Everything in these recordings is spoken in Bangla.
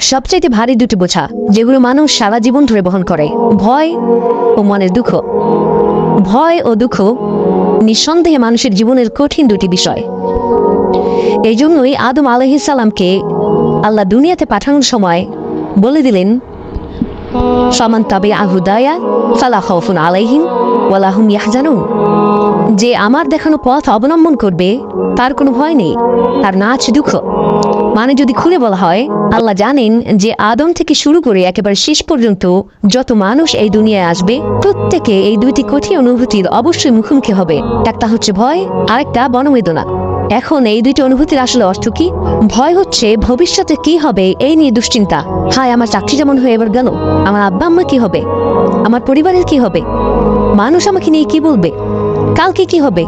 সবচাইতে ভারী দুটি বোঝা যেগুলো মানুষ সারা জীবন ধরে বহন করে, ভয় ও মনের দুঃখ। ভয় ও দুঃখ নিঃসন্দেহে মানুষের জীবনের কঠিন দুটি বিষয়। এই জন্যই আদম আলাইহিস সালামকে আল্লাহ দুনিয়াতে পাঠানোর সময় বলে দিলেন, ফামান তাবিআ হুদায়া ফালা খাউফুন আলাইহিম ওয়ালা হুম ইয়াহজানুন, যে আমার দেখানো পথ অবলম্বন করবে তার কোনো ভয় নেই, তার না আছে দুঃখ। মানে যদি খুলে বলা হয়, আল্লাহ জানেন যে আদম থেকে শুরু করে একেবারে শেষ পর্যন্ত যত মানুষ এই দুনিয়ায় আসবে প্রত্যেকে এই দুইটি কঠিন অনুভূতির অবশ্যই মুখোমুখি হবে। একটা হচ্ছে ভয়, আরেকটা বনবেদনা। এখন এই দুইটি অনুভূতির আসলে অর্থ কি? ভয় হচ্ছে ভবিষ্যতে কি হবে এই নিয়ে দুশ্চিন্তা। হায়, আমার চাকরি যেমন হয়ে এবার গেল, আমার আব্বা আম্মা কি হবে, আমার পরিবারের কি হবে, মানুষ আমাকে নিয়ে কি বলবে, কালকে কি হবে,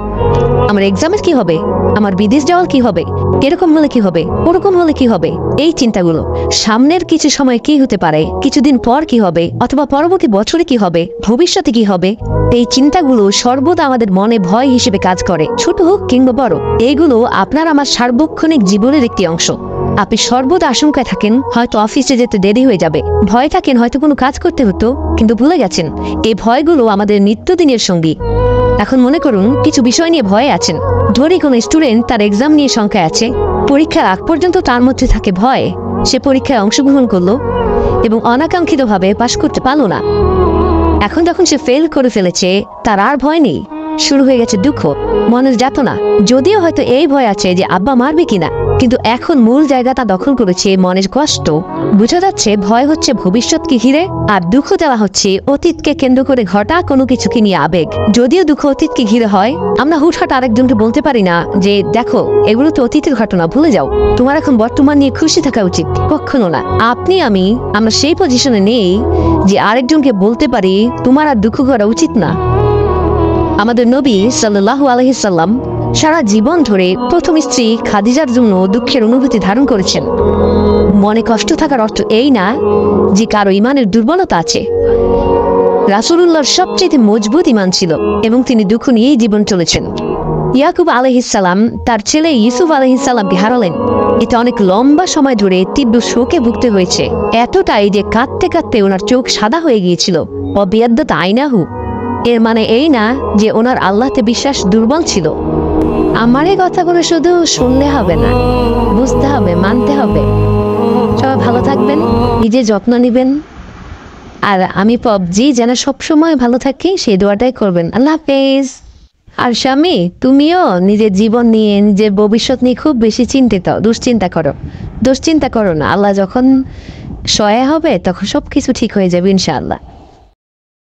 আমার এক্সামের কি হবে, আমার বিদেশ যাওয়ার কি হবে, এরকম হলে কি হবে, ওরকম হলে কি হবে। এই চিন্তাগুলো, সামনের কিছু সময় কি হতে পারে, কিছুদিন পর কি হবে, অথবা পরবর্তী বছরে কি হবে, ভবিষ্যতে কি হবে, এই চিন্তাগুলো সর্বদা আমাদের মনে ভয় হিসেবে কাজ করে, ছোট হোক কিংবা বড়। এইগুলো আপনার আমার সার্বক্ষণিক জীবনের একটি অংশ। আপনি সর্বদা আশঙ্কায় থাকেন হয়তো অফিসে যেতে দেরি হয়ে যাবে, ভয় থাকেন হয়তো কোনো কাজ করতে হতো কিন্তু ভুলে গেছেন। এই ভয়গুলো আমাদের নিত্যদিনের সঙ্গী। এখন মনে করুন কিছু বিষয় নিয়ে ভয়ে আছেন। ধরি কোনো স্টুডেন্ট তার এক্সাম নিয়ে শঙ্কায় আছে, পরীক্ষার আগ পর্যন্ত তার মধ্যে থাকে ভয়। সে পরীক্ষায় অংশগ্রহণ করলো এবং অনাকাঙ্ক্ষিতভাবে পাশ করতে পারলো না। এখন যখন সে ফেল করে ফেলেছে, তার আর ভয় নেই, শুরু হয়ে গেছে দুঃখ, মনের যাতনা। যদিও হয়তো এই ভয় আছে যে আব্বা মারবে কিনা, কিন্তু এখন মূল জায়গাটা দখল করেছে মনের কষ্ট। বোঝা যাচ্ছে ভয় হচ্ছে ভবিষ্যৎকে ঘিরে, আর দুঃখ দেওয়া হচ্ছে অতীতকে কেন্দ্র করে ঘটা কোনো কিছুকে নিয়ে আবেগ। যদিও দুঃখ অতীতকে ঘিরে হয়, আমরা হুটহাট আরেকজনকে বলতে পারি না যে দেখো এগুলো তো অতীতের ঘটনা, ভুলে যাও, তোমার এখন বর্তমান নিয়ে খুশি থাকা উচিত। কখনো না। আপনি আমরা সেই পজিশনে নেই যে আরেকজনকে বলতে পারি তোমার আর দুঃখ করা উচিত না। আমাদের নবী সাল্লাল্লাহু আলাইহি সাল্লাম সারা জীবন ধরে প্রথম স্ত্রী খাদিজার জন্য দুঃখের অনুভূতি ধারণ করেছেন। মনে কষ্ট থাকার অর্থ এই না যে কারো ইমানের দুর্বলতা আছে। রাসূলুল্লাহর সবচেয়ে মজবুত ইমান ছিল এবং তিনি দুঃখ নিয়েই জীবন চলেছেন। ইয়াকুব আলাইহিস সালাম তার ছেলে ইউসুফ আলাইহিস সালামকে হারালেন। এটা অনেক লম্বা সময় ধরে তীব্র শোকে ভুগতে হয়েছে, এতটাই যে কাঁদতে কাঁদতে ওনার চোখ সাদা হয়ে গিয়েছিল। অবিয়াদ্দাত আইনাহু, এর মানে এই না যে ওনার আল্লাহতে বিশ্বাস দুর্বল ছিল। আমার এই কথাগুলো শুধু শুনলে হবে না, বুঝতে হবে, মানতে হবে। সবাই ভালো থাকবেন, নিজের যত্ন নেবেন, আর আমি পবজি যেন সবসময় ভালো থাকি সেই দোয়াটাই করবেন। আল্লাহ হাফেজ। আর স্বামী, তুমিও নিজের জীবন নিয়ে, নিজের ভবিষ্যৎ নিয়ে খুব বেশি দুশ্চিন্তা করো না। আল্লাহ যখন সহায় হবে তখন সবকিছু ঠিক হয়ে যাবে ইনশাআল্লাহ।